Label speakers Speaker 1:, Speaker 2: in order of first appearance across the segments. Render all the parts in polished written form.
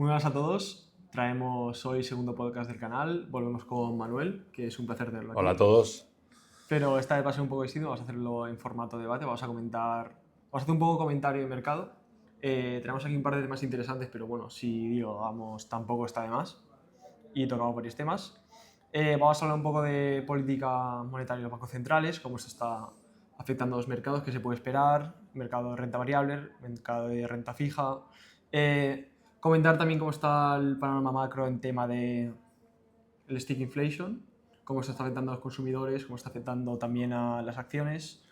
Speaker 1: Muy buenas a todos. Traemos hoy segundo podcast del canal. Volvemos con Manuel, que es un placer tenerlo aquí.
Speaker 2: Hola a todos.
Speaker 1: Pero esta vez va a ser un poco distinto. Vamos a hacerlo en formato debate. Vamos a hacer un poco comentario de mercado. Tenemos aquí un par de temas interesantes, pero bueno, si digamos, tampoco está de más. Y tocamos varios temas. Vamos a hablar un poco de política monetaria de los bancos centrales, cómo esto está afectando a los mercados, qué se puede esperar, mercado de renta variable, mercado de renta fija. Comentar también cómo está el panorama macro en tema de el stick inflation, cómo se está afectando a los consumidores, cómo está afectando también a las acciones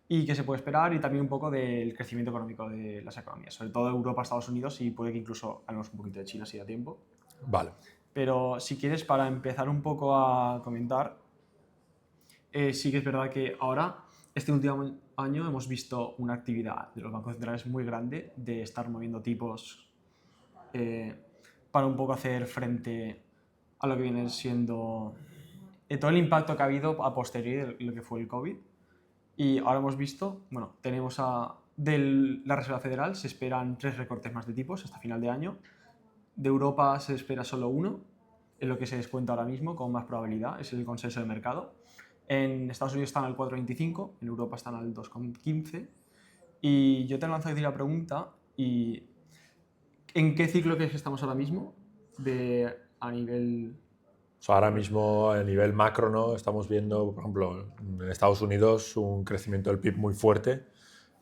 Speaker 1: y qué se puede esperar, y también un poco del crecimiento económico de las economías, sobre todo Europa, Estados Unidos, y puede que incluso hablemos un poquito de China si da tiempo.
Speaker 2: Vale.
Speaker 1: Pero si quieres, para empezar un poco a comentar, sí que es verdad que ahora, este último año, hemos visto una actividad de los bancos centrales muy grande de estar moviendo tipos para un poco hacer frente a lo que viene siendo todo el impacto que ha habido a posteriori de lo que fue el COVID. Y ahora hemos visto, bueno, tenemos de la Reserva Federal se esperan 3 recortes más de tipos hasta final de año. De Europa se espera solo uno, es lo que se descuenta ahora mismo con más probabilidad, es el consenso de mercado. En Estados Unidos están al 4,25, en Europa están al 2,15. Y yo te lanzo a decir la pregunta, ¿en qué ciclo crees que estamos ahora mismo a nivel...
Speaker 2: O sea, ahora mismo a nivel macro, ¿no? Estamos viendo, por ejemplo, en Estados Unidos un crecimiento del PIB muy fuerte.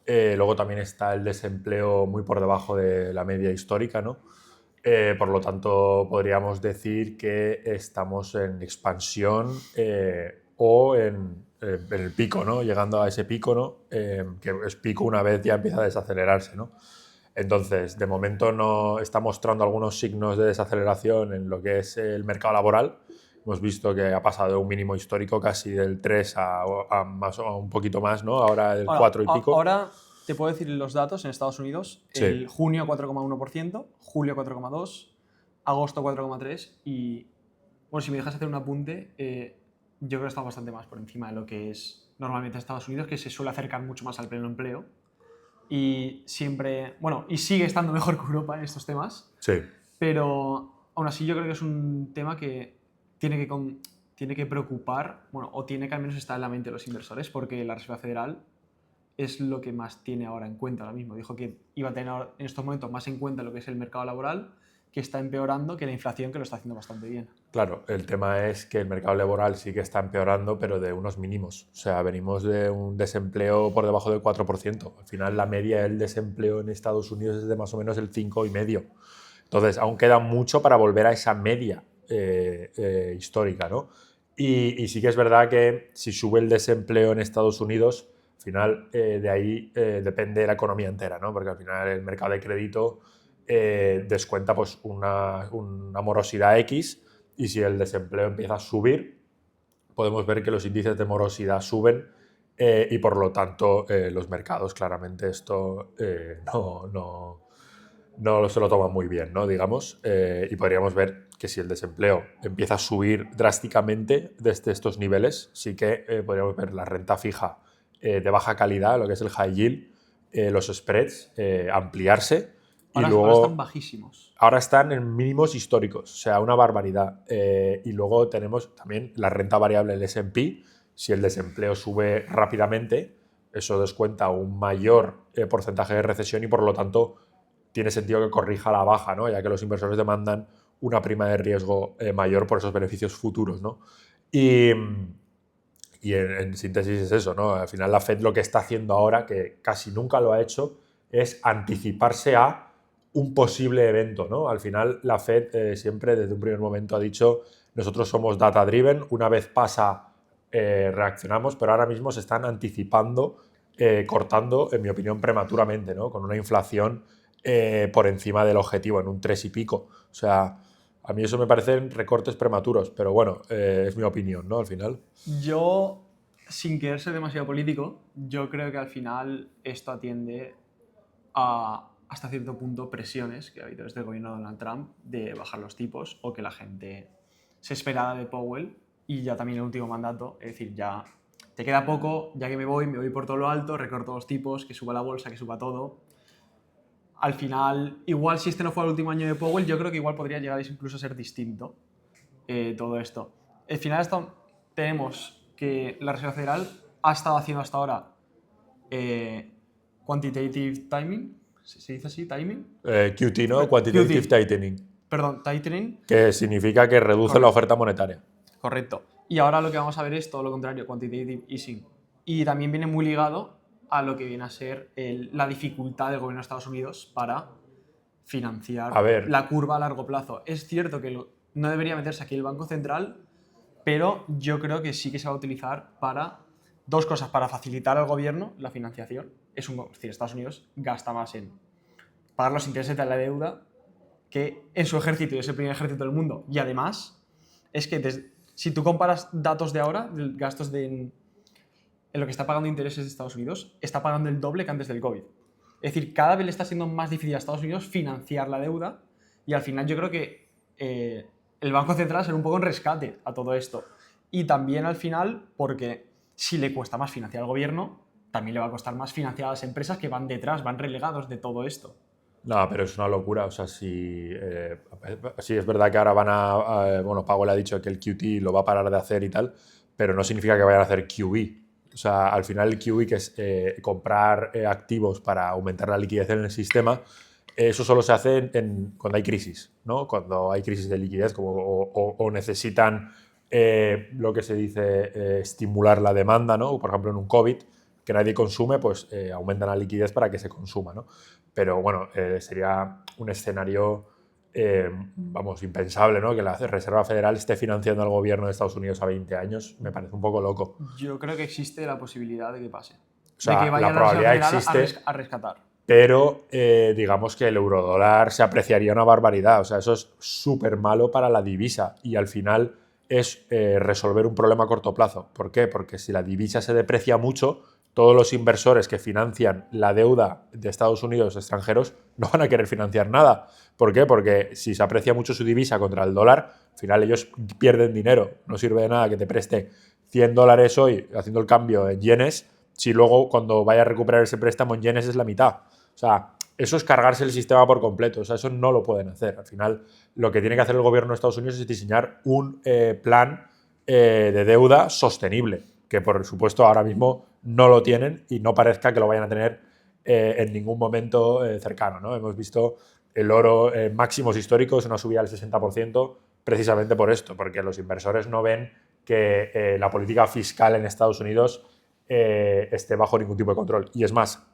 Speaker 2: Luego también está el desempleo muy por debajo de la media histórica, ¿no? Por lo tanto, podríamos decir que estamos en expansión o en el pico, ¿no? Llegando a ese pico, ¿no? Que es pico una vez ya empieza a desacelerarse, ¿no? Entonces, de momento no está mostrando algunos signos de desaceleración en lo que es el mercado laboral. Hemos visto que ha pasado de un mínimo histórico casi del 3 a un poquito más, ¿no? Ahora del 4 y pico.
Speaker 1: Ahora te puedo decir los datos en Estados Unidos.
Speaker 2: Sí.
Speaker 1: El junio 4,1%, julio 4,2%, agosto 4,3%. Y bueno, si me dejas hacer un apunte, yo creo que está bastante más por encima de lo que es normalmente Estados Unidos, que se suele acercar mucho más al pleno empleo. Y siempre, bueno, y sigue estando mejor que Europa en estos temas.
Speaker 2: Sí.
Speaker 1: Pero aún así yo creo que es un tema que tiene que preocupar, bueno, o tiene que al menos estar en la mente de los inversores, porque la Reserva Federal es lo que más tiene ahora en cuenta ahora mismo. Dijo que iba a tener en estos momentos más en cuenta lo que es el mercado laboral, que está empeorando, que la inflación, que lo está haciendo bastante bien.
Speaker 2: Claro, el tema es que el mercado laboral sí que está empeorando, pero de unos mínimos. O sea, venimos de un desempleo por debajo del 4%. Al final, la media del desempleo en Estados Unidos es de más o menos el 5,5%. Entonces, aún queda mucho para volver a esa media histórica, ¿no? Y sí que es verdad que si sube el desempleo en Estados Unidos, al final de ahí depende la economía entera, ¿no? Porque al final el mercado de crédito descuenta pues una morosidad X, y si el desempleo empieza a subir, podemos ver que los índices de morosidad suben y por lo tanto los mercados claramente esto no se lo toman muy bien, ¿no? Digamos, y podríamos ver que si el desempleo empieza a subir drásticamente desde estos niveles, sí que podríamos ver la renta fija de baja calidad, lo que es el high yield, los spreads ampliarse.
Speaker 1: Ahora están bajísimos.
Speaker 2: Ahora están en mínimos históricos, o sea, una barbaridad. Y luego tenemos también la renta variable, el S&P. Si el desempleo sube rápidamente, eso descuenta un mayor porcentaje de recesión y por lo tanto tiene sentido que corrija a la baja, ¿no? Ya que los inversores demandan una prima de riesgo mayor por esos beneficios futuros, ¿no? Y en síntesis es eso, ¿no? Al final la Fed lo que está haciendo ahora, que casi nunca lo ha hecho, es anticiparse a un posible evento, ¿no? Al final la Fed siempre desde un primer momento ha dicho nosotros somos data driven, una vez pasa reaccionamos, pero ahora mismo se están anticipando, cortando, en mi opinión, prematuramente, ¿no? Con una inflación por encima del objetivo, en un 3 y pico. O sea, a mí eso me parecen recortes prematuros, pero bueno, es mi opinión, ¿no? Al final.
Speaker 1: Yo, sin querer ser demasiado político, yo creo que al final esto atiende a, hasta cierto punto, presiones que ha habido desde el gobierno de Donald Trump de bajar los tipos, o que la gente se esperaba de Powell, y ya también el último mandato, es decir, ya te queda poco, ya que me voy por todo lo alto, recorto los tipos, que suba la bolsa, que suba todo. al final, igual si este no fuera el último año de Powell, yo creo que igual podría llegar incluso a ser distinto todo esto. Al final tenemos que la Reserva Federal ha estado haciendo hasta ahora quantitative timing, ¿se dice así? ¿Timing?
Speaker 2: QT, ¿no? Quantitative
Speaker 1: QT.
Speaker 2: Tightening.
Speaker 1: Perdón, tightening.
Speaker 2: Que significa que reduce la oferta monetaria.
Speaker 1: Correcto. Y ahora lo que vamos a ver es todo lo contrario, quantitative easing. Y también viene muy ligado a lo que viene a ser la dificultad del gobierno de Estados Unidos para financiar la curva a largo plazo. Es cierto que no debería meterse aquí el Banco Central, pero yo creo que sí que se va a utilizar para dos cosas: para facilitar al gobierno la financiación. Es decir, Estados Unidos gasta más en pagar los intereses de la deuda que en su ejército, y es el primer ejército del mundo. Y además, es que si tú comparas datos de ahora, gastos en lo que está pagando intereses de Estados Unidos, está pagando el doble que antes del COVID. Es decir, cada vez le está siendo más difícil a Estados Unidos financiar la deuda, y al final yo creo que el Banco Central será un poco en rescate a todo esto. Y también al final, porque si le cuesta más financiar al gobierno, también le va a costar más financiar a las empresas que van detrás, van relegados de todo esto.
Speaker 2: No, pero es una locura. O sea, sí es verdad que ahora bueno, Powell ha dicho que el QT lo va a parar de hacer y tal, pero no significa que vayan a hacer QE. O sea, al final el QE, que es comprar activos para aumentar la liquidez en el sistema, eso solo se hace cuando hay crisis, ¿no? Cuando hay crisis de liquidez o necesitan lo que se dice estimular la demanda, ¿no? Por ejemplo, en un COVID, que nadie consume, pues aumentan la liquidez para que se consuma, ¿no? Pero bueno, sería un escenario, impensable, ¿no? Que la Reserva Federal esté financiando al gobierno de Estados Unidos a 20 años, me parece un poco loco.
Speaker 1: Yo creo que existe la posibilidad de que pase.
Speaker 2: O sea,
Speaker 1: de que vaya
Speaker 2: la probabilidad
Speaker 1: Reserva Federal
Speaker 2: existe,
Speaker 1: a rescatar.
Speaker 2: Pero digamos que el eurodólar se apreciaría una barbaridad. O sea, eso es súper malo para la divisa y al final es resolver un problema a corto plazo. ¿Por qué? Porque si la divisa se deprecia mucho, todos los inversores que financian la deuda de Estados Unidos extranjeros no van a querer financiar nada. ¿Por qué? Porque si se aprecia mucho su divisa contra el dólar, al final ellos pierden dinero. No sirve de nada que te preste $100 hoy haciendo el cambio en yenes, si luego cuando vaya a recuperar ese préstamo en yenes es la mitad. O sea, eso es cargarse el sistema por completo. O sea, eso no lo pueden hacer. Al final, lo que tiene que hacer el gobierno de Estados Unidos es diseñar un plan de deuda sostenible, que por supuesto ahora mismo no lo tienen y no parezca que lo vayan a tener en ningún momento cercano, ¿no? Hemos visto el oro en máximos históricos, una subida del 60%, precisamente por esto, porque los inversores no ven que la política fiscal en Estados Unidos esté bajo ningún tipo de control. Y es más,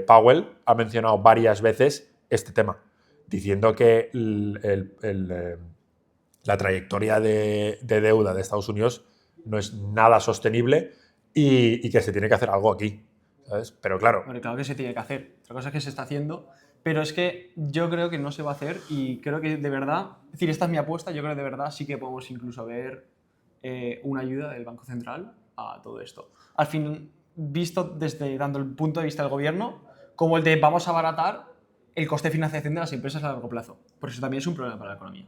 Speaker 2: Powell ha mencionado varias veces este tema, diciendo que la trayectoria de deuda de Estados Unidos no es nada sostenible y que se tiene que hacer algo aquí, ¿sabes? Pero claro.
Speaker 1: Bueno, claro que se tiene que hacer. Otra cosa es que se está haciendo, pero es que yo creo que no se va a hacer y creo que de verdad, es decir, esta es mi apuesta, yo creo que de verdad sí que podemos incluso ver una ayuda del Banco Central a todo esto. Al fin, visto desde tanto el punto de vista del gobierno como el de vamos a abaratar el coste de financiación de las empresas a largo plazo. Por eso también es un problema para la economía.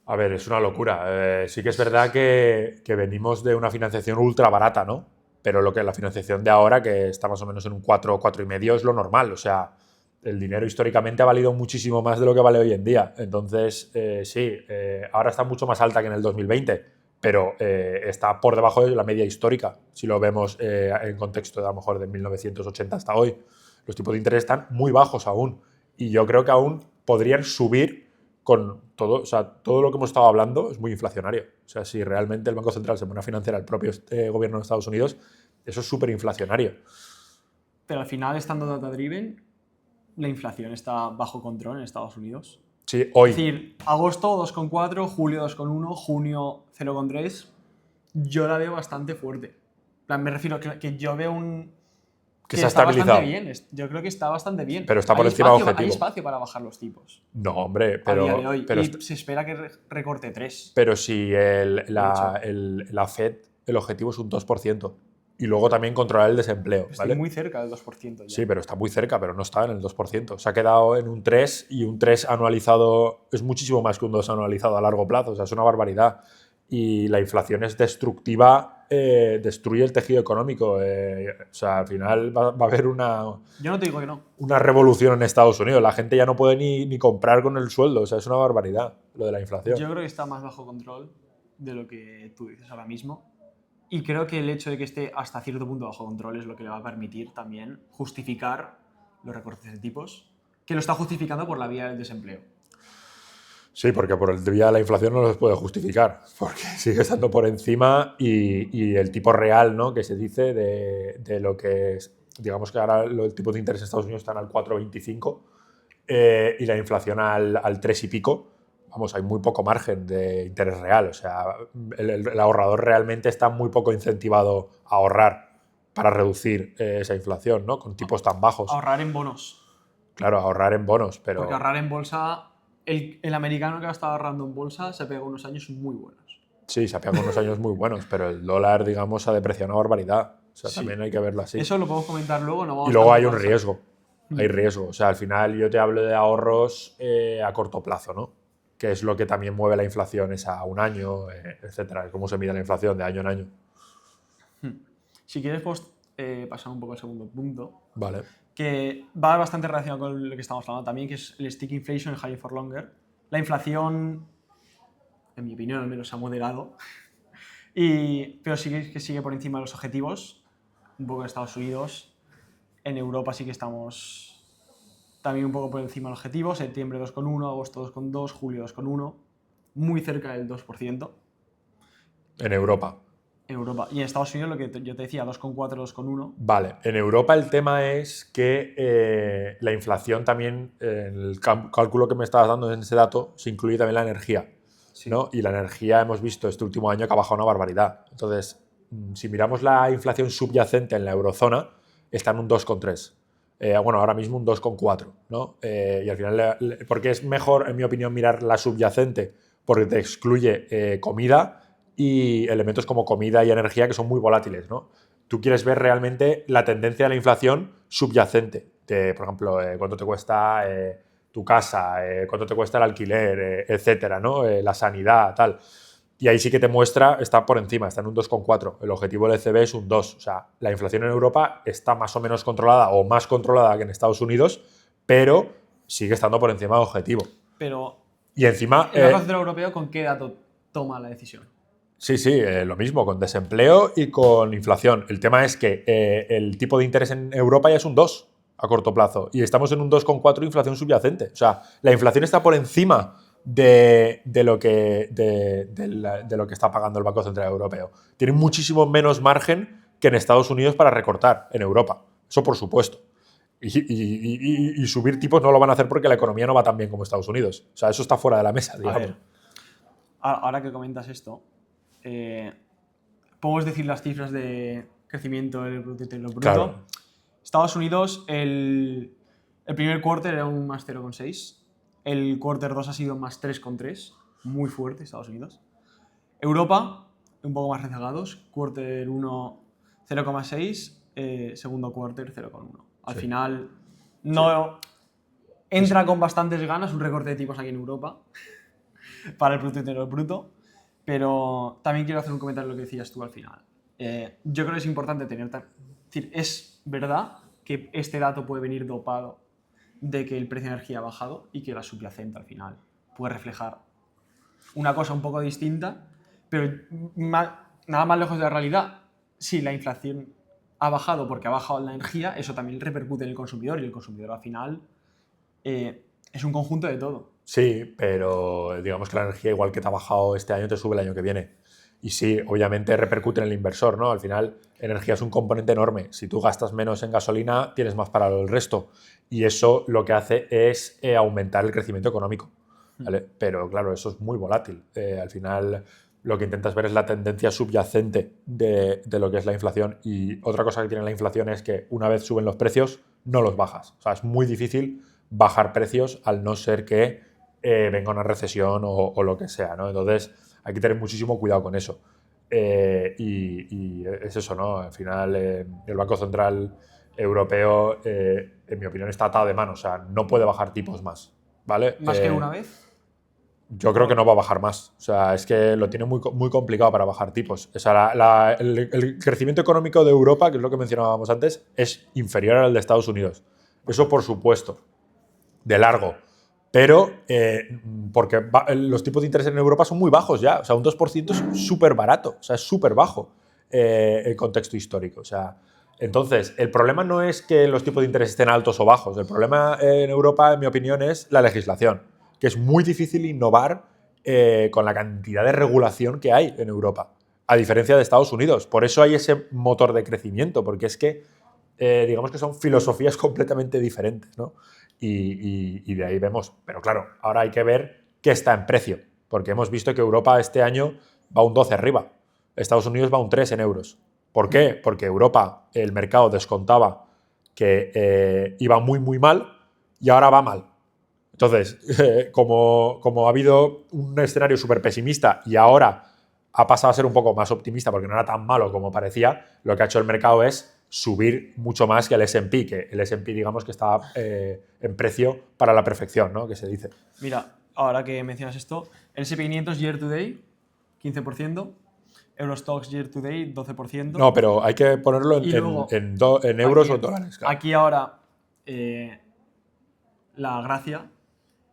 Speaker 2: A ver, es una locura. Sí que es verdad que venimos de una financiación ultra barata, ¿no? Pero la financiación de ahora, que está más o menos en un 4, 4,5, es lo normal. O sea, el dinero históricamente ha valido muchísimo más de lo que vale hoy en día. Entonces, sí, ahora está mucho más alta que en el 2020, pero está por debajo de la media histórica, si lo vemos en contexto de a lo mejor de 1980 hasta hoy. Los tipos de interés están muy bajos aún y yo creo que aún podrían subir con todo. O sea, todo lo que hemos estado hablando es muy inflacionario. O sea, si realmente el Banco Central se pone a financiar al propio gobierno de Estados Unidos, eso es súper inflacionario.
Speaker 1: Pero al final, estando data-driven, la inflación está bajo control en Estados Unidos.
Speaker 2: Sí, hoy.
Speaker 1: Es decir, agosto 2,4, julio 2,1, junio 0,3. Yo la veo bastante fuerte. Me refiero que yo veo
Speaker 2: que se ha estabilizado.
Speaker 1: Bastante bien. Yo creo que está bastante bien.
Speaker 2: Pero está por encima del objetivo.
Speaker 1: Hay espacio para bajar los tipos.
Speaker 2: No, hombre, pero.
Speaker 1: A día de hoy.
Speaker 2: Pero
Speaker 1: y se espera que recorte 3.
Speaker 2: Pero si la Fed, el objetivo es un 2%. Y luego también controlar el desempleo.
Speaker 1: Estoy
Speaker 2: ¿vale?
Speaker 1: muy cerca del 2%. Ya.
Speaker 2: Sí, pero está muy cerca, pero no está en el 2%. Se ha quedado en un 3 y un 3 anualizado es muchísimo más que un 2 anualizado a largo plazo. O sea, es una barbaridad. y la inflación es destructiva, destruye el tejido económico. O sea, al final va a haber
Speaker 1: Yo no te digo que no.
Speaker 2: una revolución en Estados Unidos. La gente ya no puede ni comprar con el sueldo. O sea, es una barbaridad lo de la inflación.
Speaker 1: Yo creo que está más bajo control de lo que tú dices ahora mismo. Y creo que el hecho de que esté hasta cierto punto bajo control es lo que le va a permitir también justificar los recortes de tipos, que lo está justificando por la vía del desempleo.
Speaker 2: Sí, porque por el día de la inflación no los puede justificar, porque sigue estando por encima y el tipo real, ¿no?, que se dice de lo que es, digamos que ahora el tipo de interés en Estados Unidos están al 4,25 y la inflación al 3 y pico. Vamos, hay muy poco margen de interés real, o sea, el ahorrador realmente está muy poco incentivado a ahorrar para reducir esa inflación, ¿no?, con tipos tan bajos.
Speaker 1: Ahorrar en bonos.
Speaker 2: Claro, ahorrar en bonos, pero...
Speaker 1: Porque ahorrar en bolsa, el americano que ha estado ahorrando en bolsa se pega unos años muy buenos.
Speaker 2: Sí, se ha pegado unos años muy buenos, pero el dólar, digamos, ha depreciado una barbaridad. O sea,
Speaker 1: Sí.
Speaker 2: también hay que verlo así.
Speaker 1: Eso lo podemos comentar luego. No vamos
Speaker 2: Y luego
Speaker 1: tanto
Speaker 2: hay un
Speaker 1: a bolsa.
Speaker 2: riesgo. Hay riesgo. O sea, al final yo te hablo de ahorros a corto plazo, ¿no? Que es lo que también mueve la inflación, es a un año, etcétera. Cómo se mide la inflación de año en año.
Speaker 1: Si quieres, pues pasar un poco al segundo punto,
Speaker 2: Vale.
Speaker 1: que va bastante relacionado con lo que estamos hablando también, que es el stick inflation, el higher for longer. La inflación, en mi opinión al menos, se ha moderado, pero sí que sigue por encima de los objetivos, un poco en Estados Unidos. En Europa sí que estamos también un poco por encima del objetivo, septiembre 2,1, agosto 2,2, julio 2,1, muy cerca del 2%.
Speaker 2: En Europa.
Speaker 1: En Europa. Y en Estados Unidos, lo que yo te decía, 2,4, 2,1.
Speaker 2: Vale. En Europa el tema es que la inflación también, en el cálculo que me estabas dando en ese dato, se incluye también la energía.
Speaker 1: Sí.
Speaker 2: ¿No? Y la energía hemos visto este último año que ha bajado una barbaridad. Entonces, si miramos la inflación subyacente en la eurozona, está en un 2,3. Bueno, ahora mismo un 2,4, ¿no? Y al final, porque es mejor, en mi opinión, mirar la subyacente, porque te excluye comida y elementos como comida y energía que son muy volátiles, ¿no? Tú quieres ver realmente la tendencia de la inflación subyacente. Por ejemplo, cuánto te cuesta tu casa, cuánto te cuesta el alquiler, etcétera, ¿no? La sanidad, tal. Y ahí sí que te muestra, está por encima, está en un 2,4. El objetivo del ECB es un 2. O sea, la inflación en Europa está más o menos controlada o más controlada que en Estados Unidos, pero sigue estando por encima del objetivo.
Speaker 1: Pero
Speaker 2: Y encima...
Speaker 1: ¿el Banco Central Europeo con qué dato toma la decisión?
Speaker 2: Sí, lo mismo, con desempleo y con inflación. El tema es que el tipo de interés en Europa ya es un 2 a corto plazo y estamos en un 2,4 de inflación subyacente. O sea, la inflación está por encima de lo que está pagando el Banco Central Europeo. Tiene muchísimo menos margen que en Estados Unidos para recortar en Europa. Eso por supuesto. Y subir tipos no lo van a hacer porque la economía no va tan bien como Estados Unidos. O sea, eso está fuera de la mesa, digamos.
Speaker 1: A ver, ahora que comentas esto, podemos decir las cifras de crecimiento del Producto Interior Bruto.
Speaker 2: Claro.
Speaker 1: Estados Unidos, el primer quarter era un más 0,6. El quarter 2 ha sido más 3,3. Muy fuerte Estados Unidos. Europa, un poco más rezagados. Quarter 1, 0,6. Segundo quarter, 0,1. Al final, no entra con bastantes ganas un recorte de tipos aquí en Europa para el Producto Interior Bruto. Pero también quiero hacer un comentario de lo que decías tú al final. Yo creo que es importante tener... Es decir, es verdad que este dato puede venir dopado de que el precio de energía ha bajado y que la subyacente al final puede reflejar una cosa un poco distinta, pero nada más lejos de la realidad. Si la inflación ha bajado porque ha bajado la energía, eso también repercute en el consumidor y el consumidor al final es un conjunto de todo.
Speaker 2: Sí, pero digamos que la energía, igual que te ha bajado este año, te sube el año que viene. Y sí, obviamente repercute en el inversor, ¿no? Al final, energía es un componente enorme. Si tú gastas menos en gasolina, tienes más para el resto. Y eso lo que hace es aumentar el crecimiento económico, ¿vale? Pero claro, eso es muy volátil. Al final, lo que intentas ver es la tendencia subyacente de lo que es la inflación. Y otra cosa que tiene la inflación es que una vez suben los precios, no los bajas. O sea, es muy difícil bajar precios al no ser que venga una recesión o lo que sea, ¿no? Entonces hay que tener muchísimo cuidado con eso. Y es eso, ¿no? Al final el Banco Central Europeo, en mi opinión, está atado de mano. O sea, no puede bajar tipos más, ¿vale?
Speaker 1: ¿Más que una vez?
Speaker 2: Yo creo que no va a bajar más. O sea, es que lo tiene muy complicado para bajar tipos. O sea, el crecimiento económico de Europa, que es lo que mencionábamos antes, es inferior al de Estados Unidos. Eso por supuesto, de largo. Pero porque los tipos de interés en Europa son muy bajos ya. O sea, un 2% es súper barato. O sea, es súper bajo el contexto histórico. O sea, entonces, el problema no es que los tipos de interés estén altos o bajos. El problema en Europa, en mi opinión, es la legislación, que es muy difícil innovar con la cantidad de regulación que hay en Europa, a diferencia de Estados Unidos. Por eso hay ese motor de crecimiento, porque es que, digamos que son filosofías completamente diferentes, ¿no? Y de ahí vemos. Pero claro, ahora hay que ver qué está en precio, porque hemos visto que Europa este año va un 12 arriba, Estados Unidos va un 3 en euros. ¿Por qué? Porque Europa, el mercado descontaba que iba muy mal y ahora va mal. Entonces, como ha habido un escenario súper pesimista y ahora ha pasado a ser un poco más optimista porque no era tan malo como parecía, lo que ha hecho el mercado es subir mucho más que el S&P, que el S&P digamos que está en precio para la perfección, ¿no? Que se dice.
Speaker 1: Mira, ahora que mencionas esto, el S&P 500 year to date, 15%, Eurostoxx year to date, 12%.
Speaker 2: No, pero hay que ponerlo
Speaker 1: Y luego,
Speaker 2: en euros
Speaker 1: aquí,
Speaker 2: o en dólares. Claro.
Speaker 1: Aquí ahora, la gracia,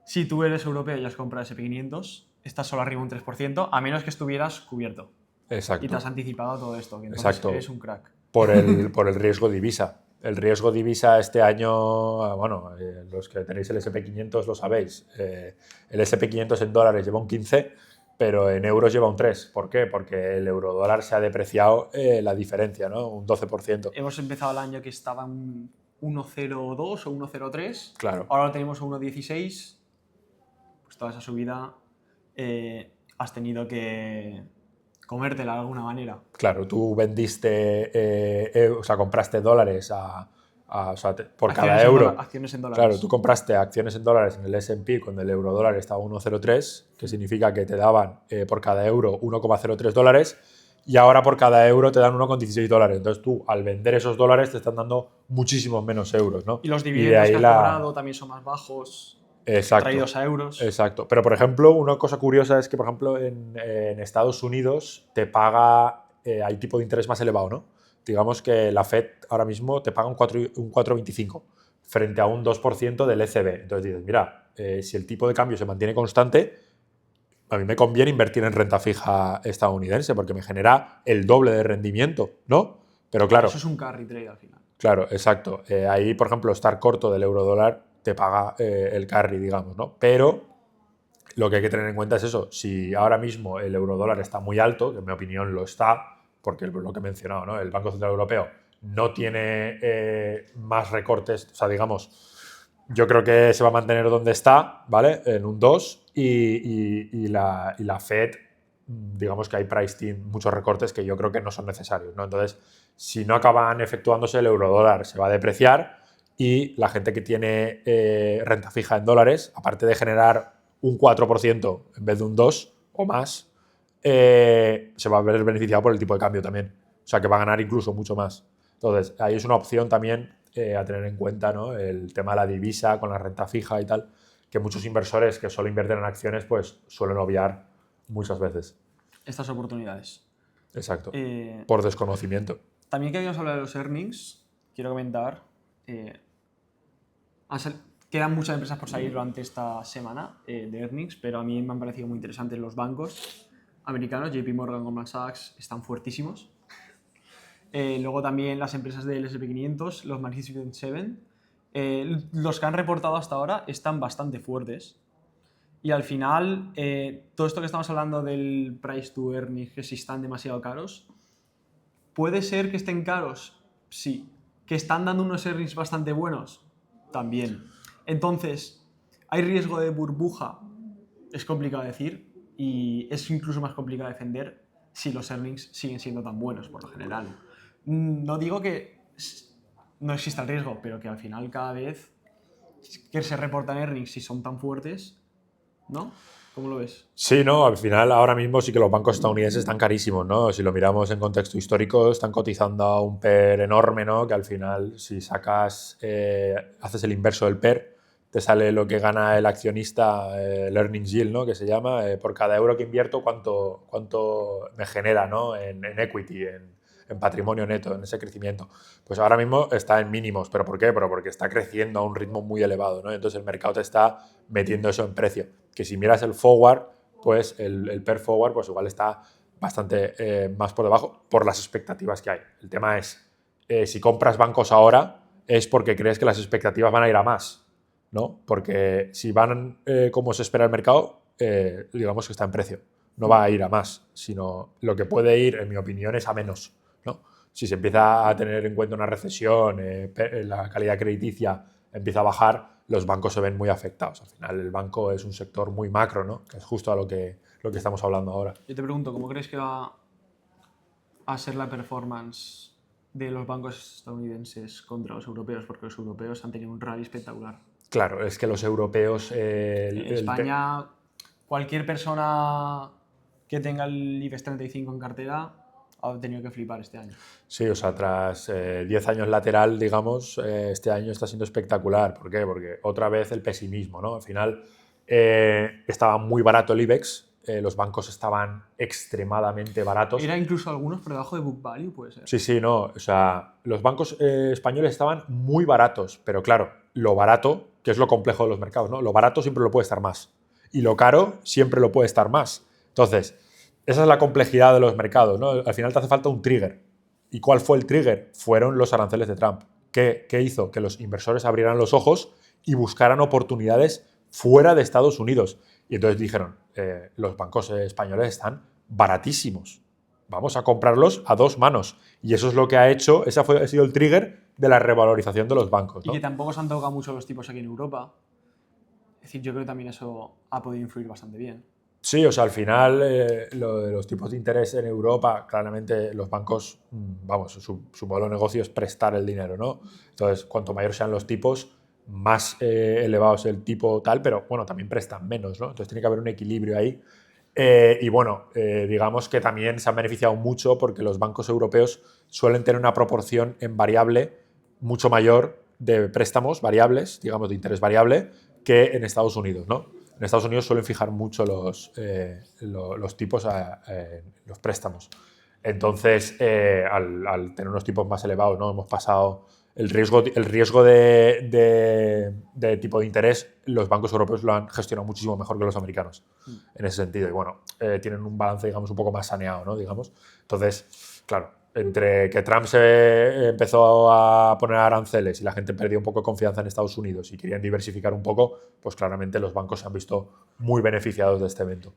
Speaker 1: si tú eres europeo y has comprado S&P 500, estás solo arriba un 3%, a menos que estuvieras cubierto.
Speaker 2: Exacto.
Speaker 1: Y te has anticipado todo esto, que entonces
Speaker 2: Exacto.
Speaker 1: eres un crack.
Speaker 2: Por el riesgo divisa. El riesgo divisa este año, bueno, los que tenéis el S&P 500 lo sabéis. El S&P 500 en dólares lleva un 15, pero en euros lleva un 3. ¿Por qué? Porque el eurodólar se ha depreciado la diferencia, ¿no? Un 12%.
Speaker 1: Hemos empezado el año que estaba en 1,02 o 1,03.
Speaker 2: Claro.
Speaker 1: Ahora lo tenemos a 1,16. Pues toda esa subida has tenido que comértela de alguna manera.
Speaker 2: Claro, tú vendiste, o sea, compraste dólares o sea, por cada euro.
Speaker 1: Acciones en dólares.
Speaker 2: Claro, tú compraste acciones en dólares en el S&P cuando el eurodólar estaba a 1,03, que significa que te daban por cada euro 1,03 dólares, y ahora por cada euro te dan 1,16 dólares. Entonces tú, al vender esos dólares, te están dando muchísimos menos euros, ¿no?
Speaker 1: Y los dividendos que has cobrado también son más bajos.
Speaker 2: Exacto.
Speaker 1: Traídos a euros.
Speaker 2: Exacto. Pero, por ejemplo, una cosa curiosa es que, por ejemplo, en Estados Unidos te paga, hay tipo de interés más elevado, ¿no? Digamos que la Fed ahora mismo te paga un 4,25 frente a un 2% del ECB. Entonces dices, mira, si el tipo de cambio se mantiene constante, a mí me conviene invertir en renta fija estadounidense porque me genera el doble de rendimiento, ¿no? Pero claro...
Speaker 1: Eso es un carry trade al final.
Speaker 2: Claro, exacto. Ahí, por ejemplo, estar corto del eurodólar te paga el carry, digamos, ¿no? Pero lo que hay que tener en cuenta es eso. Si ahora mismo el eurodólar está muy alto, que en mi opinión lo está, porque lo que he mencionado, ¿no? El Banco Central Europeo no tiene más recortes, o sea, digamos, yo creo que se va a mantener donde está, ¿vale? En un 2 y la Fed, digamos que hay priced in muchos recortes que yo creo que no son necesarios, ¿no? Entonces, si no acaban efectuándose, el eurodólar se va a depreciar y la gente que tiene renta fija en dólares, aparte de generar un 4% en vez de un 2% o más, se va a ver beneficiado por el tipo de cambio también. O sea, que va a ganar incluso mucho más. Entonces, ahí es una opción también a tener en cuenta, ¿no? El tema de la divisa con la renta fija y tal, que muchos inversores que solo invierten en acciones pues suelen obviar muchas veces.
Speaker 1: Estas oportunidades.
Speaker 2: Exacto. Por desconocimiento.
Speaker 1: También queríamos hablar de los earnings. Quiero comentar. Quedan muchas empresas por salir durante esta semana de earnings, pero a mí me han parecido muy interesantes los bancos americanos. JP Morgan, Goldman Sachs están fuertísimos. Luego también las empresas del S&P 500, los Magnificent Seven. Los que han reportado hasta ahora están bastante fuertes. Y al final, todo esto que estamos hablando del price to earnings, que si están demasiado caros, ¿puede ser que estén caros? Sí. ¿Que están dando unos earnings bastante buenos? También. Entonces, ¿hay riesgo de burbuja? Es complicado decir y es incluso más complicado defender si los earnings siguen siendo tan buenos por lo general. No digo que no exista el riesgo, pero que al final cada vez que se reportan earnings si son tan fuertes, ¿no? ¿Cómo lo ves?
Speaker 2: Sí, no, al final ahora mismo sí que los bancos estadounidenses están carísimos, ¿no? Si lo miramos en contexto histórico, están cotizando a un PER enorme, ¿no? Que al final, si sacas, haces el inverso del PER, te sale lo que gana el accionista, el earnings yield, ¿no? Que se llama, por cada euro que invierto, cuánto me genera, ¿no? En equity, en patrimonio neto, en ese crecimiento. Pues ahora mismo está en mínimos. ¿Pero por qué? Pero porque está creciendo a un ritmo muy elevado, ¿no? Entonces el mercado te está metiendo eso en precio. Que si miras el forward, pues el PER forward pues igual está bastante más por debajo por las expectativas que hay. El tema es, si compras bancos ahora es porque crees que las expectativas van a ir a más, ¿no? Porque si van como se espera el mercado, digamos que está en precio. No va a ir a más, sino lo que puede ir, en mi opinión, es a menos, ¿no? Si se empieza a tener en cuenta una recesión, la calidad crediticia empieza a bajar, los bancos se ven muy afectados. Al final, el banco es un sector muy macro, ¿no? Que es justo a lo que estamos hablando ahora.
Speaker 1: Yo te pregunto, ¿cómo crees que va a ser la performance de los bancos estadounidenses contra los europeos? Porque los europeos han tenido un rally espectacular.
Speaker 2: Claro, es que los europeos...
Speaker 1: En España, cualquier persona que tenga el IBEX 35 en cartera ha tenido que flipar este año.
Speaker 2: Sí, o sea, tras 10 años lateral, digamos, este año está siendo espectacular. ¿Por qué? Porque otra vez el pesimismo, ¿no? Al final estaba muy barato el IBEX, los bancos estaban extremadamente baratos.
Speaker 1: Era incluso algunos por debajo de book value, puede ser.
Speaker 2: Sí, sí, no. O sea, los bancos españoles estaban muy baratos, pero claro, lo barato, que es lo complejo de los mercados, ¿no? Lo barato siempre lo puede estar más. Y lo caro siempre lo puede estar más. Entonces, esa es la complejidad de los mercados, ¿no? Al final te hace falta un trigger. ¿Y cuál fue el trigger? Fueron los aranceles de Trump. ¿Qué hizo? Que los inversores abrieran los ojos y buscaran oportunidades fuera de Estados Unidos. Y entonces dijeron, los bancos españoles están baratísimos. Vamos a comprarlos a dos manos. Y eso es lo que ha hecho, ha sido el trigger de la revalorización de los bancos, ¿no?
Speaker 1: Y que tampoco se han tocado mucho los tipos aquí en Europa. Es decir, yo creo que también eso ha podido influir bastante bien.
Speaker 2: Sí, o sea, al final lo de los tipos de interés en Europa, claramente los bancos, vamos, su modelo de negocio es prestar el dinero, ¿no? Entonces, cuanto mayor sean los tipos, más elevado es el tipo tal, pero bueno, también prestan menos, ¿no? Entonces tiene que haber un equilibrio ahí. Y bueno, digamos que también se han beneficiado mucho porque los bancos europeos suelen tener una proporción en variable mucho mayor de préstamos variables, digamos de interés variable, que en Estados Unidos, ¿no? En Estados Unidos suelen fijar mucho los tipos los préstamos. Entonces, al tener unos tipos más elevados, ¿no? Hemos pasado el riesgo de tipo de interés, los bancos europeos lo han gestionado muchísimo mejor que los americanos en ese sentido. Y bueno, tienen un balance, digamos, un poco más saneado, ¿no? Digamos. Entonces, claro, entre que Trump se empezó a poner aranceles y la gente perdió un poco de confianza en Estados Unidos y querían diversificar un poco, pues claramente los bancos se han visto muy beneficiados de este evento.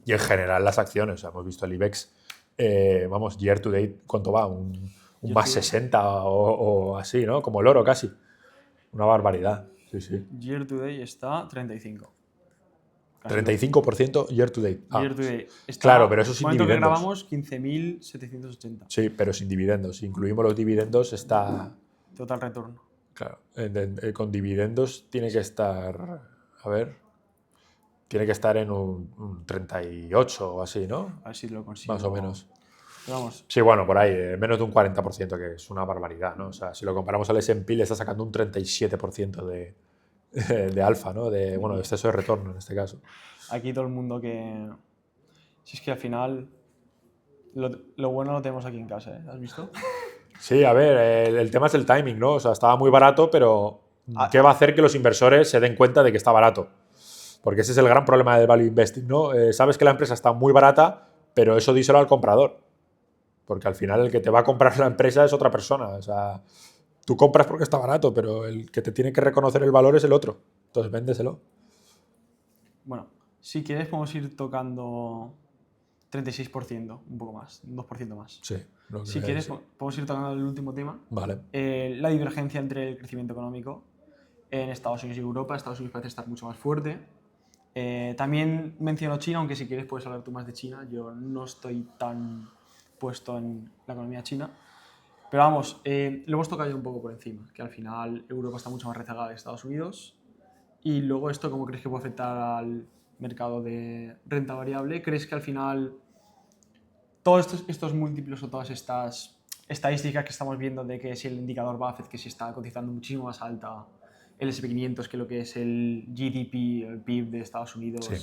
Speaker 2: Y en general las acciones, o sea, hemos visto el IBEX, vamos, year to date, ¿cuánto va? Un más 60 o así, ¿no? Como el oro casi. Una barbaridad. Sí, sí.
Speaker 1: Year to date está 35.
Speaker 2: 35% year to date.
Speaker 1: Year to date. Está,
Speaker 2: claro, pero eso sin
Speaker 1: momento que
Speaker 2: dividendos.
Speaker 1: grabamos, 15.780.
Speaker 2: Sí, pero sin dividendos. Si incluimos los dividendos, está.
Speaker 1: Total return.
Speaker 2: Claro, con dividendos tiene que estar. A ver. Tiene que estar en un 38 o así, ¿no?
Speaker 1: A ver si lo consigo.
Speaker 2: Más o menos.
Speaker 1: Pero vamos.
Speaker 2: Sí, bueno, por ahí, menos de un 40%, que es una barbaridad, ¿no? O sea, si lo comparamos al S&P, le está sacando un 37% de alfa, ¿no? De exceso de retorno en este caso.
Speaker 1: Aquí todo el mundo que... Si es que al final lo bueno lo tenemos aquí en casa, ¿eh? ¿Has visto?
Speaker 2: Sí, a ver, el tema es el timing, ¿no? O sea, estaba muy barato, pero ¿qué va a hacer que los inversores se den cuenta de que está barato? Porque ese es el gran problema del value investing, ¿no? Sabes que la empresa está muy barata, pero eso díselo al comprador. Porque al final el que te va a comprar la empresa es otra persona. O sea, tú compras porque está barato, pero el que te tiene que reconocer el valor es el otro. Entonces véndeselo.
Speaker 1: Bueno, si quieres podemos ir tocando 36%, un poco más, un 2% más.
Speaker 2: Sí.
Speaker 1: Si quieres podemos ir tocando el último tema.
Speaker 2: Vale.
Speaker 1: La divergencia entre el crecimiento económico en Estados Unidos y Europa. Estados Unidos parece estar mucho más fuerte. También menciono China, aunque si quieres puedes hablar tú más de China. Yo no estoy tan puesto en la economía china. Pero vamos, lo hemos tocado ya un poco por encima, que al final Europa está mucho más rezagada que Estados Unidos. Y luego esto, ¿cómo crees que puede afectar al mercado de renta variable? ¿Crees que al final todos estos múltiplos o todas estas estadísticas que estamos viendo de que si el indicador Buffett, que si está cotizando muchísimo más alta, el SP500 que lo que es el GDP, el PIB de Estados Unidos.
Speaker 2: Sí.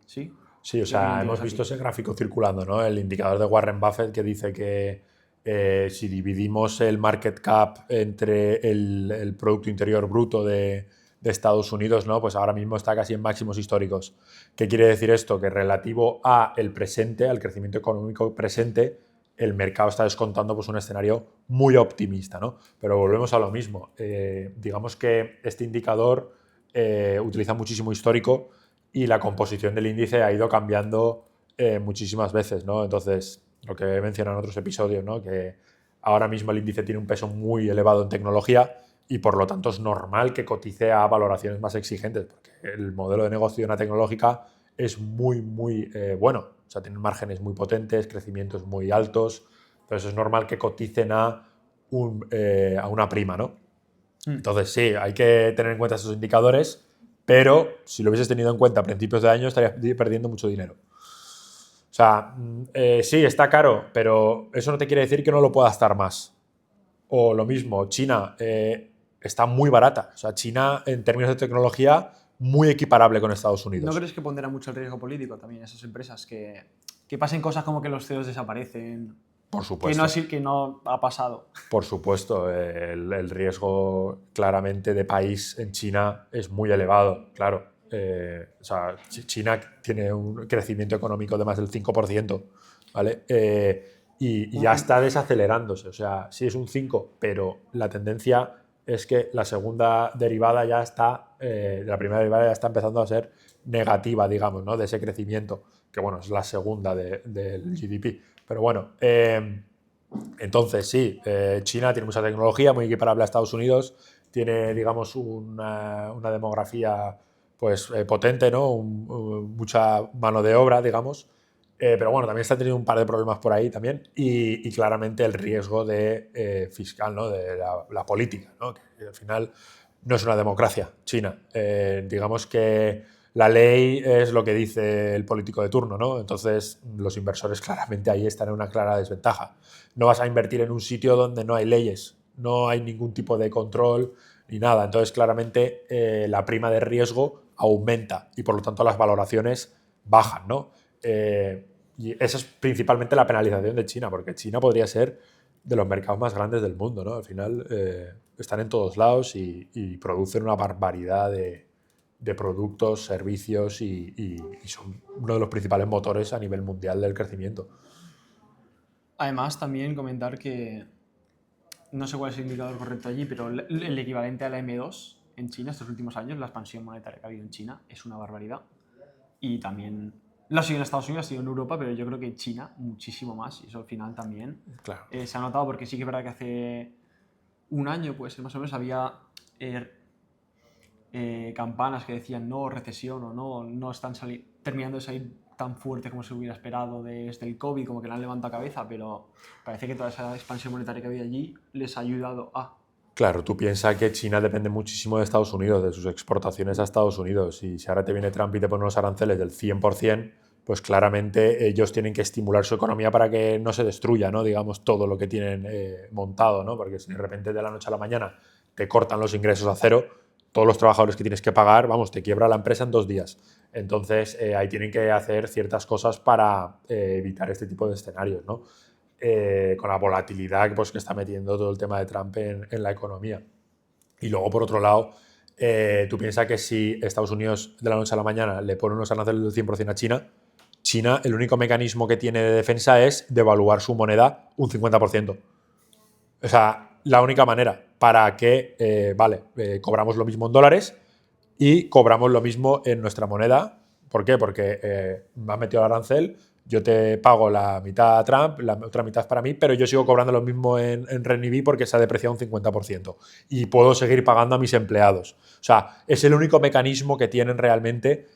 Speaker 1: ¿Sí?
Speaker 2: Sí, o
Speaker 1: ¿Qué
Speaker 2: sea,
Speaker 1: opinión
Speaker 2: hemos
Speaker 1: tienes
Speaker 2: visto
Speaker 1: aquí?
Speaker 2: ese gráfico circulando, ¿no? El indicador de Warren Buffett que dice que si dividimos el market cap entre el Producto Interior Bruto de Estados Unidos, ¿no? Pues ahora mismo está casi en máximos históricos. ¿Qué quiere decir esto? Que relativo a el presente, al crecimiento económico presente, el mercado está descontando pues, un escenario muy optimista, ¿no? Pero volvemos a lo mismo. Digamos que este indicador utiliza muchísimo histórico y la composición del índice ha ido cambiando muchísimas veces, ¿no? Entonces, lo que he mencionado en otros episodios, ¿no? Que ahora mismo el índice tiene un peso muy elevado en tecnología y por lo tanto es normal que cotice a valoraciones más exigentes, porque el modelo de negocio de una tecnológica es muy bueno. O sea, tienen márgenes muy potentes, crecimientos muy altos, entonces es normal que coticen a una prima, ¿no? Entonces, sí, hay que tener en cuenta esos indicadores, pero si lo hubieses tenido en cuenta a principios de año estarías perdiendo mucho dinero. O sea, sí, está caro, pero eso no te quiere decir que no lo pueda estar más. O lo mismo, China está muy barata. O sea, China en términos de tecnología muy equiparable con Estados
Speaker 1: ¿No
Speaker 2: Unidos.
Speaker 1: crees que pondera mucho el riesgo político también esas empresas? Que pasen cosas como que los CEOs desaparecen,
Speaker 2: Por
Speaker 1: que
Speaker 2: supuesto.
Speaker 1: que no ha pasado.
Speaker 2: Por supuesto, el riesgo claramente de país en China es muy elevado, claro. O sea, China tiene un crecimiento económico de más del 5%, ¿vale? Y ya está desacelerándose, o sea, sí es un 5, pero la tendencia es que la segunda derivada ya está, la primera derivada ya está empezando a ser negativa, digamos, ¿no? De ese crecimiento, que bueno, es la segunda del GDP. Pero bueno, entonces, sí, China tiene mucha tecnología, muy equiparable a Estados Unidos, tiene, digamos, una demografía pues, potente, ¿no? Mucha mano de obra, digamos. Pero bueno, también está teniendo un par de problemas por ahí también y claramente el riesgo de fiscal, ¿no? De la política, ¿no? Que al final no es una democracia China. Digamos que la ley es lo que dice el político de turno, ¿no? Entonces los inversores claramente ahí están en una clara desventaja. No vas a invertir en un sitio donde no hay leyes, no hay ningún tipo de control ni nada. Entonces claramente la prima de riesgo aumenta y por lo tanto las valoraciones bajan, ¿no? Y esa es principalmente la penalización de China, porque China podría ser de los mercados más grandes del mundo, ¿no? Al final están en todos lados y producen una barbaridad de productos, servicios y son uno de los principales motores a nivel mundial del crecimiento.
Speaker 1: Además, también comentar que no sé cuál es el indicador correcto allí, pero el equivalente a la M2 en China estos últimos años, la expansión monetaria que ha habido en China es una barbaridad. Y también lo ha sido en Estados Unidos, ha sido en Europa, pero yo creo que en China muchísimo más. Y eso al final también
Speaker 2: Claro.
Speaker 1: se ha notado, porque sí que es verdad que hace un año, pues más o menos, había campanas que decían no, recesión o no están terminando de salir tan fuerte como se hubiera esperado desde el COVID, como que le han levantado cabeza, pero parece que toda esa expansión monetaria que había allí les ha ayudado a...
Speaker 2: Claro, tú piensas que China depende muchísimo de Estados Unidos, de sus exportaciones a Estados Unidos. Y si ahora te viene Trump y te pone unos aranceles del 100%, pues claramente ellos tienen que estimular su economía para que no se destruya, ¿no? Digamos, todo lo que tienen montado, ¿no? Porque si de repente de la noche a la mañana te cortan los ingresos a cero, todos los trabajadores que tienes que pagar, vamos, te quiebra la empresa en 2 días. Entonces, ahí tienen que hacer ciertas cosas para evitar este tipo de escenarios, ¿no? Con la volatilidad pues, que está metiendo todo el tema de Trump en la economía. Y luego, por otro lado, tú piensas que si Estados Unidos de la noche a la mañana le pone unos aranceles del 100% a China, China el único mecanismo que tiene de defensa es devaluar su moneda un 50%. O sea, la única manera para que, cobramos lo mismo en dólares y cobramos lo mismo en nuestra moneda. ¿Por qué? Porque me has metido el arancel, yo te pago la mitad a Trump, la otra mitad para mí, pero yo sigo cobrando lo mismo en renminbi porque se ha depreciado un 50%. Y puedo seguir pagando a mis empleados. O sea, es el único mecanismo que tienen realmente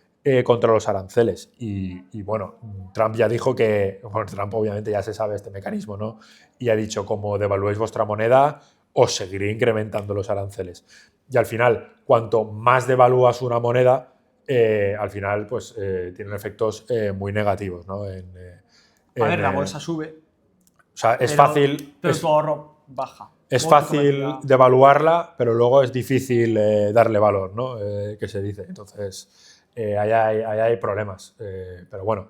Speaker 2: contra los aranceles. Y bueno, Trump ya dijo que, bueno, Trump obviamente ya se sabe este mecanismo, ¿no? Y ha dicho, como devaluéis vuestra moneda, os seguiré incrementando los aranceles. Y al final, cuanto más devalúas una moneda, al final pues tienen efectos muy negativos, ¿no?
Speaker 1: A ver, la bolsa sube,
Speaker 2: O sea, es fácil.
Speaker 1: pero tu ahorro baja.
Speaker 2: es
Speaker 1: Modo tu
Speaker 2: fácil
Speaker 1: capacidad.
Speaker 2: de evaluarla, pero luego es difícil darle valor, ¿no? Que se dice. Entonces, ahí hay problemas. Pero bueno,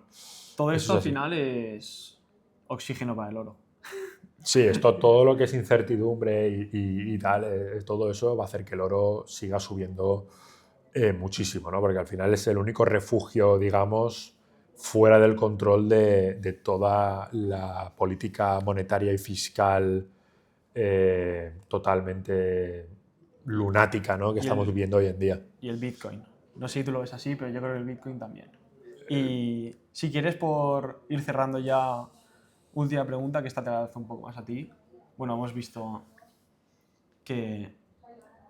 Speaker 1: Todo
Speaker 2: eso
Speaker 1: esto
Speaker 2: es
Speaker 1: al
Speaker 2: así.
Speaker 1: final es oxígeno para el oro.
Speaker 2: Sí, esto, todo lo que es incertidumbre y tal, todo eso va a hacer que el oro siga subiendo muchísimo, ¿no? Porque al final es el único refugio, digamos, fuera del control de toda la política monetaria y fiscal totalmente lunática, ¿no? Que
Speaker 1: Y
Speaker 2: estamos
Speaker 1: el,
Speaker 2: viviendo hoy en día.
Speaker 1: y el Bitcoin. No sé si tú lo ves así, pero yo creo que el Bitcoin también. Y si quieres, por ir cerrando ya, última pregunta, que esta te la hace un poco más a ti. Bueno, hemos visto que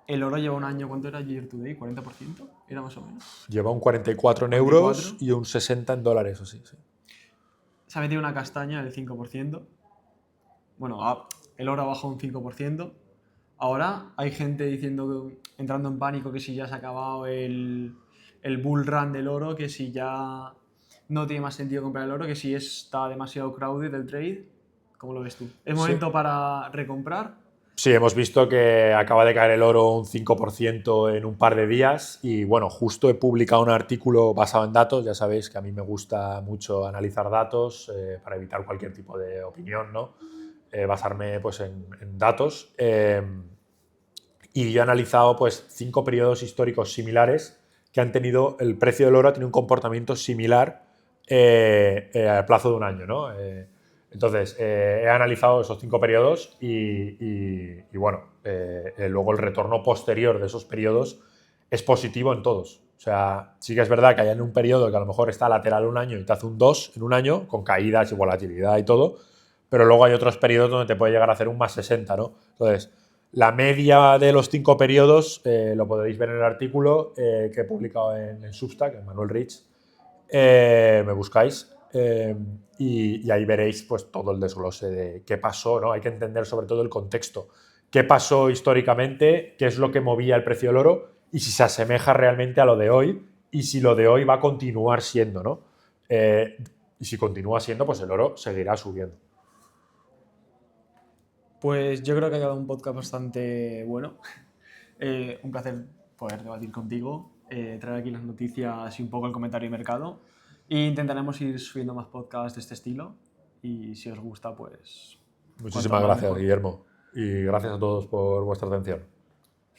Speaker 1: el oro lleva un año, ¿cuánto era year to day? ¿40%? ¿Era más o menos?
Speaker 2: Lleva un 44 en euros
Speaker 1: 44.
Speaker 2: y un 60 en dólares, o sí, sí.
Speaker 1: Se ha metido una castaña del 5%. Bueno, el oro ha bajado un 5%. Ahora hay gente diciendo, entrando en pánico, que si ya se ha acabado el bull run del oro, que si ya no tiene más sentido comprar el oro, que si está demasiado crowded el trade. ¿Cómo lo ves tú? ¿Es
Speaker 2: Sí,
Speaker 1: momento para recomprar?
Speaker 2: sí, hemos visto que acaba de caer el oro un 5% en un par de días y bueno, justo he publicado un artículo basado en datos, ya sabéis que a mí me gusta mucho analizar datos para evitar cualquier tipo de opinión, ¿no? Basarme pues en datos. Y yo he analizado pues 5 periodos históricos similares que han tenido, el precio del oro ha tenido un comportamiento similar al plazo de un año, ¿no? Entonces, he analizado esos 5 periodos y bueno, luego el retorno posterior de esos periodos es positivo en todos. O sea, sí que es verdad que hay en un periodo que a lo mejor está lateral un año y te hace un 2 en un año, con caídas y volatilidad y todo, pero luego hay otros periodos donde te puede llegar a hacer un más 60, ¿no? Entonces, la media de los 5 periodos lo podéis ver en el artículo que he publicado en Substack, en Manuel Rich. Me buscáis y ahí veréis pues, todo el desglose de qué pasó, ¿no? Hay que entender sobre todo el contexto. ¿Qué pasó históricamente? ¿Qué es lo que movía el precio del oro? Y si se asemeja realmente a lo de hoy y si lo de hoy va a continuar siendo, ¿no? Y si continúa siendo, pues el oro seguirá subiendo.
Speaker 1: Pues yo creo que ha quedado un podcast bastante bueno. Un placer poder debatir contigo, traer aquí las noticias y un poco el comentario de mercado. E intentaremos ir subiendo más podcasts de este estilo. Y si os gusta, pues cuanto
Speaker 2: Muchísimas
Speaker 1: más
Speaker 2: gracias,
Speaker 1: mejor.
Speaker 2: Guillermo. Y gracias a todos por vuestra atención.